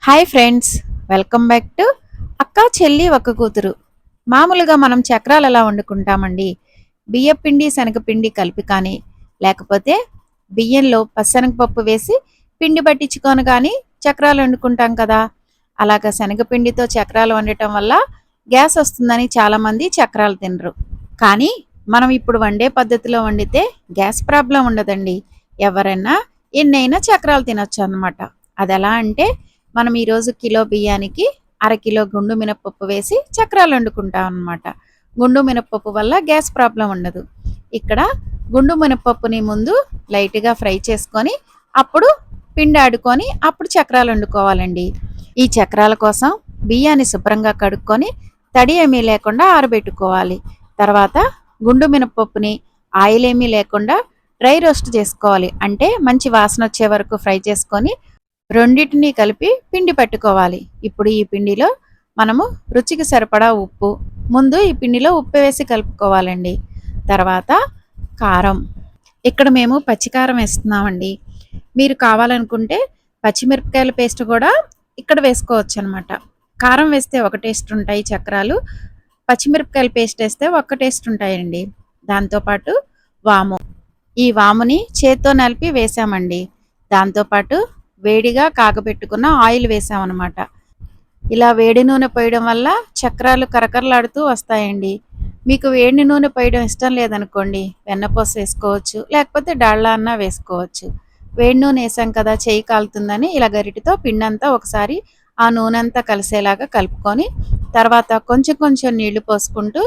Hi friends, welcome back to అక్క చెల్లి ఒక్క కూతురు. మామూలుగా మనం చక్రాలు ఎలా వండుకుంటామండి? బియ్యపిండి శనగపిండి కలిపి కానీ, లేకపోతే బియ్యంలో పచ్చెనగపప్పు వేసి పిండి పట్టించుకొని కానీ చక్రాలు వండుకుంటాం కదా. అలాగా శనగపిండితో చక్రాలు వండటం వల్ల గ్యాస్ వస్తుందని చాలామంది చక్రాలు తినరు. కానీ మనం ఇప్పుడు వండే పద్ధతిలో వండితే గ్యాస్ ప్రాబ్లం ఉండదండి. ఎవరైనా ఎన్నైనా చక్రాలు తినొచ్చు అన్నమాట. అది ఎలా అంటే, మనం ఈరోజు కిలో బియ్యానికి అరకిలో గుండు మినపప్పు వేసి చక్రాలు వండుకుంటాం అన్నమాట. గుండు మినపప్పు వల్ల గ్యాస్ ప్రాబ్లం ఉండదు. ఇక్కడ గుండు మినపప్పుని ముందు లైట్గా ఫ్రై చేసుకొని అప్పుడు పిండి ఆడుకొని అప్పుడు చక్రాలు వండుకోవాలండి. ఈ చక్రాల కోసం బియ్యాన్ని శుభ్రంగా కడుక్కొని తడి ఏమీ లేకుండా ఆరబెట్టుకోవాలి. తర్వాత గుండు మినపప్పుని ఆయిల్ ఏమీ లేకుండా డ్రై రోస్ట్ చేసుకోవాలి. అంటే మంచి వాసన వచ్చే వరకు ఫ్రై చేసుకొని రెండింటినీ కలిపి పిండి పట్టుకోవాలి. ఇప్పుడు ఈ పిండిలో మనము రుచికి సరిపడా ఉప్పు, ముందు ఈ పిండిలో ఉప్పు వేసి కలుపుకోవాలండి. తర్వాత కారం, ఇక్కడ మేము పచ్చికారం వేస్తున్నామండి. మీరు కావాలనుకుంటే పచ్చిమిరపకాయల పేస్ట్ కూడా ఇక్కడ వేసుకోవచ్చు అనమాట. కారం వేస్తే ఒక టేస్ట్ ఉంటాయి చక్రాలు, పచ్చిమిరపకాయల పేస్ట్ వేస్తే ఒక్క టేస్ట్ ఉంటాయండి. దాంతోపాటు వాము, ఈ వాముని చేత్తో నలిపి వేసామండి. దాంతోపాటు వేడిగా కాగబెట్టుకున్న ఆయిల్ వేసామన్నమాట. ఇలా వేడి నూనె పోయడం వల్ల చక్రాలు కరకరలాడుతూ వస్తాయండి. మీకు వేడి నూనె పోయడం ఇష్టం లేదనుకోండి, వెన్నపూస వేసుకోవచ్చు, లేకపోతే డాల్డా అన్నా వేసుకోవచ్చు. వేడి నూనె వేసాం కదా, చేయి కాలుతుందని ఇలా గరిటితో పిండంతా ఒకసారి ఆ నూనె అంతా కలిసేలాగా కలుపుకొని తర్వాత కొంచెం కొంచెం నీళ్లు పోసుకుంటూ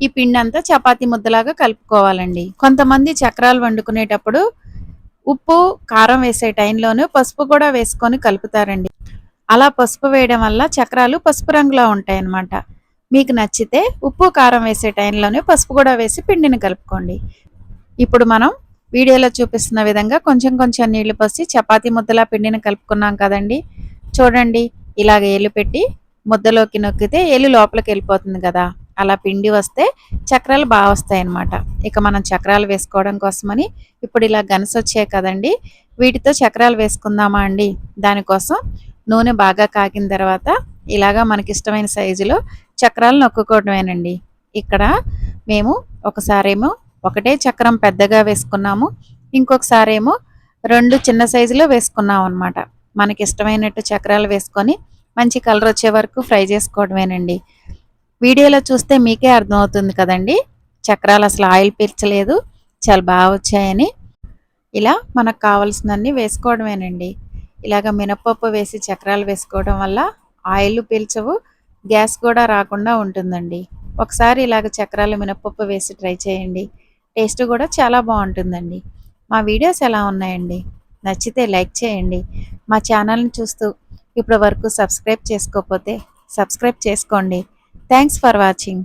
ఈ పిండి అంతా చపాతీ ముద్దలాగా కలుపుకోవాలండి. కొంతమంది చక్రాలు వండుకునేటప్పుడు ఉప్పు కారం వేసే టైంలోనే పసుపు కూడా వేసుకొని కలుపుతారండి. అలా పసుపు వేయడం వల్ల చక్రాలు పసుపు రంగులో ఉంటాయన్నమాట. మీకు నచ్చితే ఉప్పు కారం వేసే టైంలోనే పసుపు కూడా వేసి పిండిని కలుపుకోండి. ఇప్పుడు మనం వీడియోలో చూపిస్తున్న విధంగా కొంచెం కొంచెం నీళ్లు పోసి చపాతీ ముద్దలా పిండిని కలుపుకున్నాం కదండి. చూడండి, ఇలాగ ఏలు పెట్టి ముద్దలోకి నొక్కితే ఏలు లోపలికి వెళ్ళిపోతుంది కదా. అలా పిండి వస్తే చక్రాలు బాగా వస్తాయి అన్నమాట. ఇక మనం చక్రాలు వేసుకోవడం కోసమని ఇప్పుడు ఇలా గనస వచ్చాయి కదండి, వీటితో చక్రాలు వేసుకుందామా అండి. దానికోసం నూనె బాగా కాగిన తర్వాత ఇలాగా మనకి ఇష్టమైన సైజులో చక్రాలు నొక్కుకోవడమేనండి. ఇక్కడ మేము ఒకసారేమో ఒకటే చక్రం పెద్దగా వేసుకున్నాము, ఇంకొకసారేమో రెండు చిన్న సైజులో వేసుకున్నాం అనమాట. మనకి ఇష్టమైనట్టు చక్రాలు వేసుకొని మంచి కలర్ వచ్చే వరకు ఫ్రై చేసుకోవడమేనండి. వీడియోలో చూస్తే మీకే అర్థమవుతుంది కదండి, చక్రాలు అసలు ఆయిల్ పీల్చలేదు, చాలా బాగా వచ్చాయని. ఇలా మనకు కావాల్సినన్ని వేసుకోవడమేనండి. ఇలాగ మినపప్పు వేసి చక్రాలు వేసుకోవడం వల్ల ఆయిల్ పీల్చవు, గ్యాస్ కూడా రాకుండా ఉంటుందండి. ఒకసారి ఇలాగ చక్రాలు మినపప్పు వేసి ట్రై చేయండి, టేస్ట్ కూడా చాలా బాగుంటుందండి. మా వీడియోస్ ఎలా ఉన్నాయండి? నచ్చితే లైక్ చేయండి. మా ఛానల్ని చూస్తూ ఇప్పటి వరకు సబ్స్క్రైబ్ చేసుకోకపోతే సబ్స్క్రైబ్ చేసుకోండి. Thanks for watching.